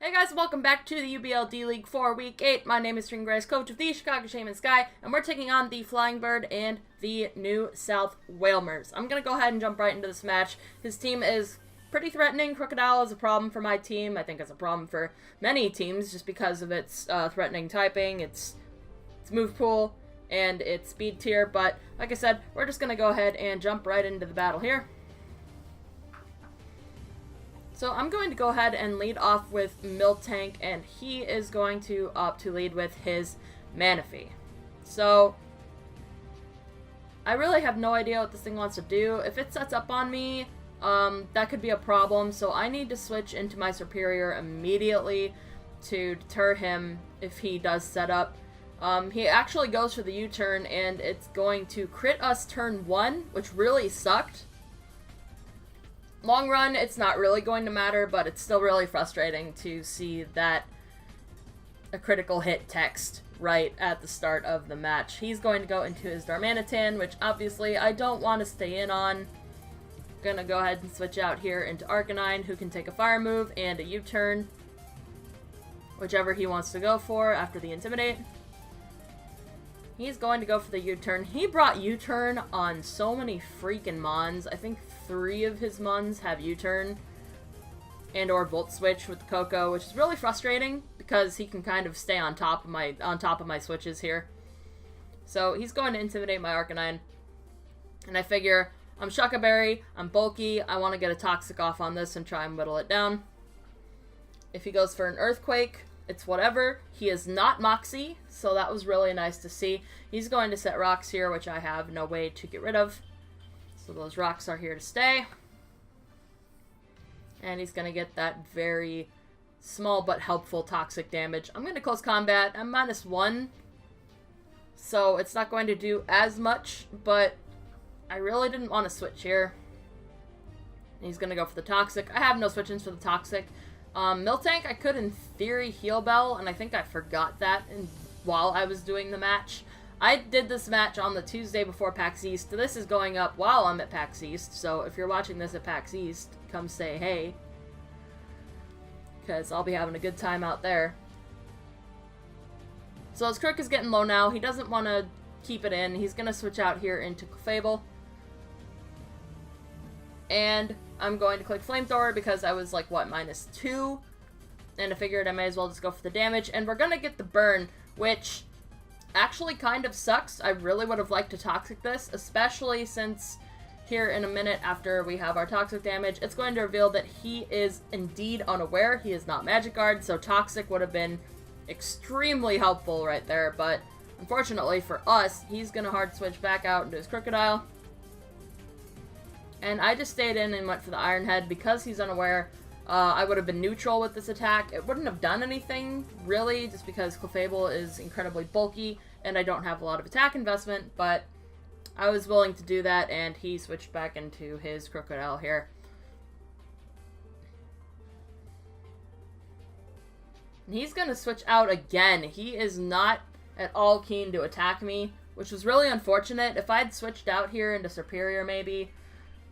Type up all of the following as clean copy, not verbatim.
Hey guys, welcome back to the UBL-D League for Week 8. My name is SareneGrace, coach of the Chicago Shaymin-Sky, and we're taking on the Flying Bird and the New South Whalers. I'm going to go ahead and jump right into this match. His team is pretty threatening. Crocodile is a problem for my team. I think it's a problem for many teams just because of its threatening typing, its move pool, and its speed tier. But like I said, we're just going to go ahead and jump right into the battle here. So I'm going to go ahead and lead off with Miltank, and he is going to opt to lead with his Manaphy. So I really have no idea what this thing wants to do. If it sets up on me, that could be a problem. So I need to switch into my Superior immediately to deter him if he does set up. He actually goes for the U-turn, and it's going to crit us turn 1, which really sucked. Long run, it's not really going to matter, but it's still really frustrating to see that a critical hit text right at the start of the match. He's going to go into his Darmanitan, which obviously I don't want to stay in on. Gonna go ahead and switch out here into Arcanine, who can take a fire move and a U-turn, whichever he wants to go for after the Intimidate. He's going to go for the U-turn. He brought U-turn on so many freaking Mons. I think 3 of his Mons have U-turn and or Volt Switch with the Coco, which is really frustrating because he can kind of stay on top of my switches here. So he's going to Intimidate my Arcanine. And I figure I'm Shuckaberry, I'm bulky, I want to get a Toxic off on this and try and whittle it down. If he goes for an Earthquake, it's whatever. He is not Moxie, so that was really nice to see. He's going to set rocks here, which I have no way to get rid of. So those rocks are here to stay. And he's going to get that very small but helpful toxic damage. I'm going to close combat. I'm -1, so it's not going to do as much, but I really didn't want to switch here. He's going to go for the toxic. I have no switch-ins for the toxic. Miltank, I could, in theory, Heal Bell, and I think I forgot that while I was doing the match. I did this match on the Tuesday before PAX East. This is going up while I'm at PAX East, so if you're watching this at PAX East, come say hey, because I'll be having a good time out there. So his Crook is getting low now. He doesn't want to keep it in. He's going to switch out here into Clefable. And I'm going to click Flamethrower because I was like, what, -2? And I figured I may as well just go for the damage. And we're going to get the burn, which actually kind of sucks. I really would have liked to Toxic this, especially since here in a minute after we have our Toxic damage, it's going to reveal that he is indeed unaware. He is not Magic Guard, so Toxic would have been extremely helpful right there. But unfortunately for us, he's going to hard switch back out into his Crocodile. And I just stayed in and went for the Iron Head because he's unaware. I would have been neutral with this attack. It wouldn't have done anything, really, just because Clefable is incredibly bulky and I don't have a lot of attack investment, but I was willing to do that, and he switched back into his Crocodile here. And he's going to switch out again. He is not at all keen to attack me, which was really unfortunate. If I had switched out here into Superior, maybe,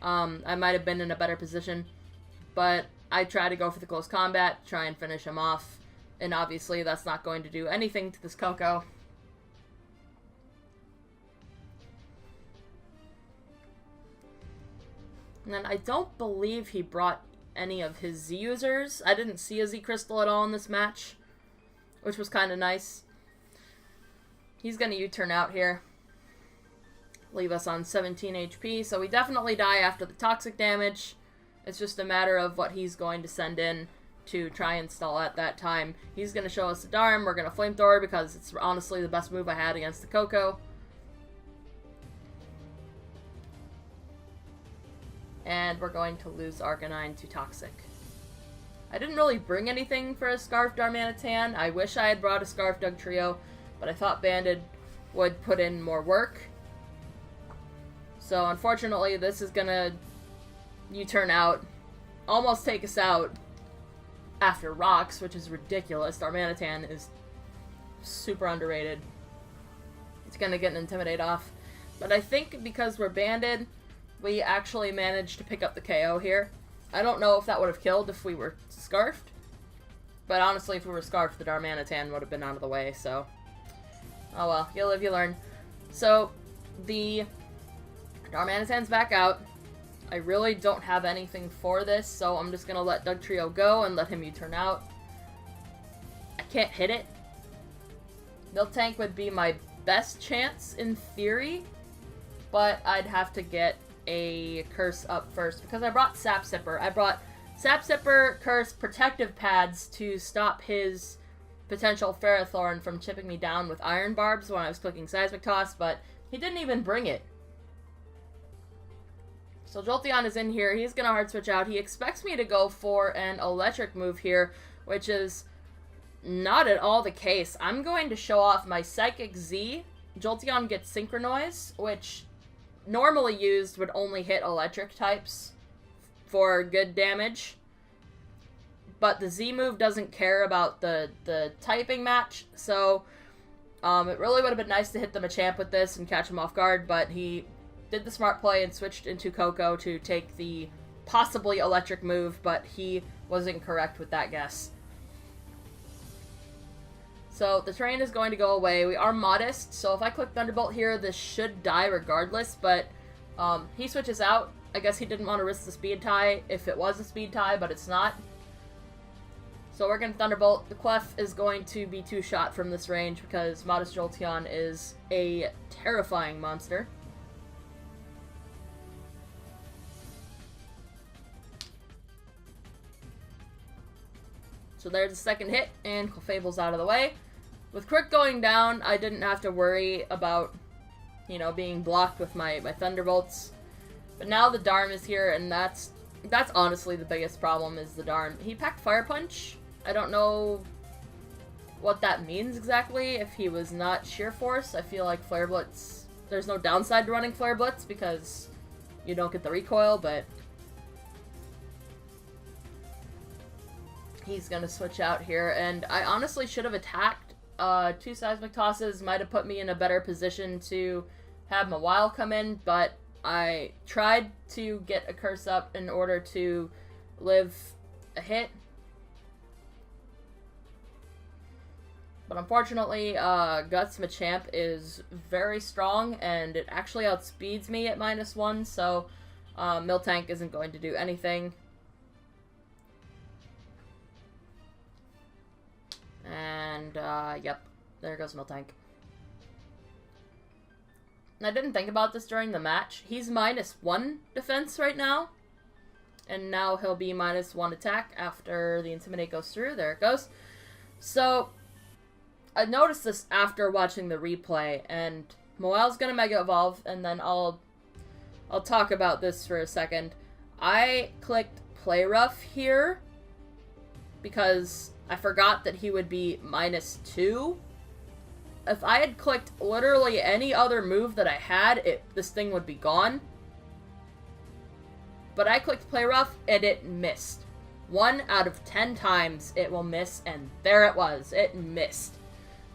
I might have been in a better position, but I try to go for the close combat, try and finish him off, and obviously that's not going to do anything to this Coco. And then I don't believe he brought any of his Z users. I didn't see a Z Crystal at all in this match, which was kind of nice. He's going to U-turn out here. Leave us on 17 HP, so we definitely die after the toxic damage. It's just a matter of what he's going to send in to try and stall at that time. He's going to show us a Darm. We're going to Flamethrower because it's honestly the best move I had against the Coco. And we're going to lose Arcanine to Toxic. I didn't really bring anything for a Scarf Darmanitan. I wish I had brought a Scarf Dugtrio, but I thought Banded would put in more work. So unfortunately, this is gonna U-turn out, almost take us out after Rocks, which is ridiculous. Darmanitan is super underrated. It's gonna get an Intimidate off. But I think because we're banded, we actually managed to pick up the KO here. I don't know if that would have killed if we were scarfed, But honestly, if we were Scarf, the Darmanitan would have been out of the way, so... Oh well, you live, you learn. So, the Darmanitan's back out. I really don't have anything for this, so I'm just gonna let Dugtrio go and let him U-turn out. I can't hit it. Miltank would be my best chance in theory, but I'd have to get a Curse up first because I brought Sap Sipper. I brought Sap Sipper, Curse, Protective Pads to stop his potential Ferrothorn from chipping me down with Iron Barbs when I was clicking Seismic Toss, but he didn't even bring it. So Jolteon is in here. He's going to hard switch out. He expects me to go for an electric move here, which is not at all the case. I'm going to show off my Psychic Z. Jolteon gets Synchronoise, which normally used would only hit electric types for good damage. But the Z move doesn't care about the typing match, so it really would have been nice to hit the Machamp with this and catch him off guard, but he did the smart play and switched into Koko to take the possibly electric move, but he was incorrect with that guess. So the terrain is going to go away. We are modest, so if I click Thunderbolt here, this should die regardless, but he switches out. I guess he didn't want to risk the speed tie if it was a speed tie, but it's not. So we're going to Thunderbolt. The Clef is going to be two-shot from this range because Modest Jolteon is a terrifying monster. So there's the second hit, and Clefable's out of the way. With Crick going down, I didn't have to worry about, you know, being blocked with my Thunderbolts. But now the Darm is here, and that's honestly the biggest problem is the Darm. He packed Fire Punch. I don't know what that means exactly. If he was not Sheer Force, I feel like Flare Blitz, there's no downside to running Flare Blitz because you don't get the recoil, but he's going to switch out here, and I honestly should have attacked. Two Seismic Tosses might have put me in a better position to have Mawile come in, but I tried to get a Curse up in order to live a hit. But unfortunately, Guts Machamp is very strong, and it actually outspeeds me at -1, so Miltank isn't going to do anything. And, yep, there goes Miltank. And I didn't think about this during the match. He's -1 defense right now. And now he'll be -1 attack after the Intimidate goes through. There it goes. So, I noticed this after watching the replay, and Moel's gonna Mega Evolve, and then I'll talk about this for a second. I clicked Play Rough here because I forgot that he would be -2. If I had clicked literally any other move that I had, this thing would be gone. But I clicked Play Rough, and it missed. 1 out of 10 times it will miss, and there it was. It missed.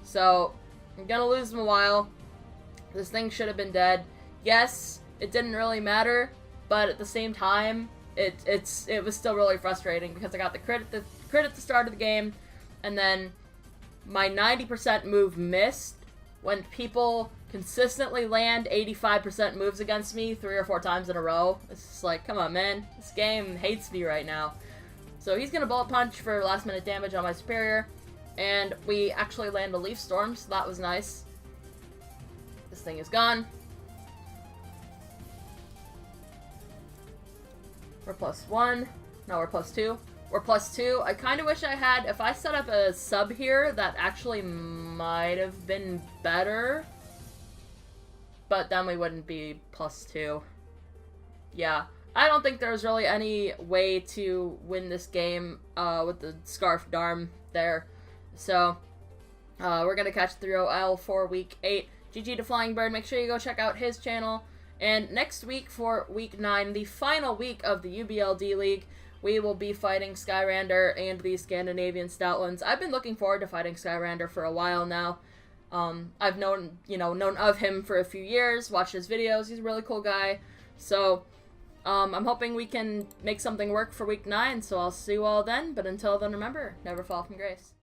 So, I'm gonna lose him a while. This thing should have been dead. Yes, it didn't really matter, but at the same time, it was still really frustrating because I got the crit at the start of the game, and then my 90% move missed when people consistently land 85% moves against me 3 or 4 times in a row. It's just like, come on, man. This game hates me right now. So he's gonna Bullet Punch for last minute damage on my Superior, and we actually land a Leaf Storm, so that was nice. This thing is gone. We're +1. No, we're +2. We're +2. I kind of wish I had, if I set up a sub here, that actually might have been better. But then we wouldn't be +2. Yeah. I don't think there's really any way to win this game with the Scarf Darm there. So, we're going to catch 3-0L for Week 8. GG to Flying Bird. Make sure you go check out his channel. And next week for Week 9, the final week of the UBL-D League, we will be fighting Skyrander and the Scandinavian Stoutlands. I've been looking forward to fighting Skyrander for a while now. I've known of him for a few years, watched his videos. He's a really cool guy. So, I'm hoping we can make something work for week 9, so I'll see you all then. But until then, remember, never fall from grace.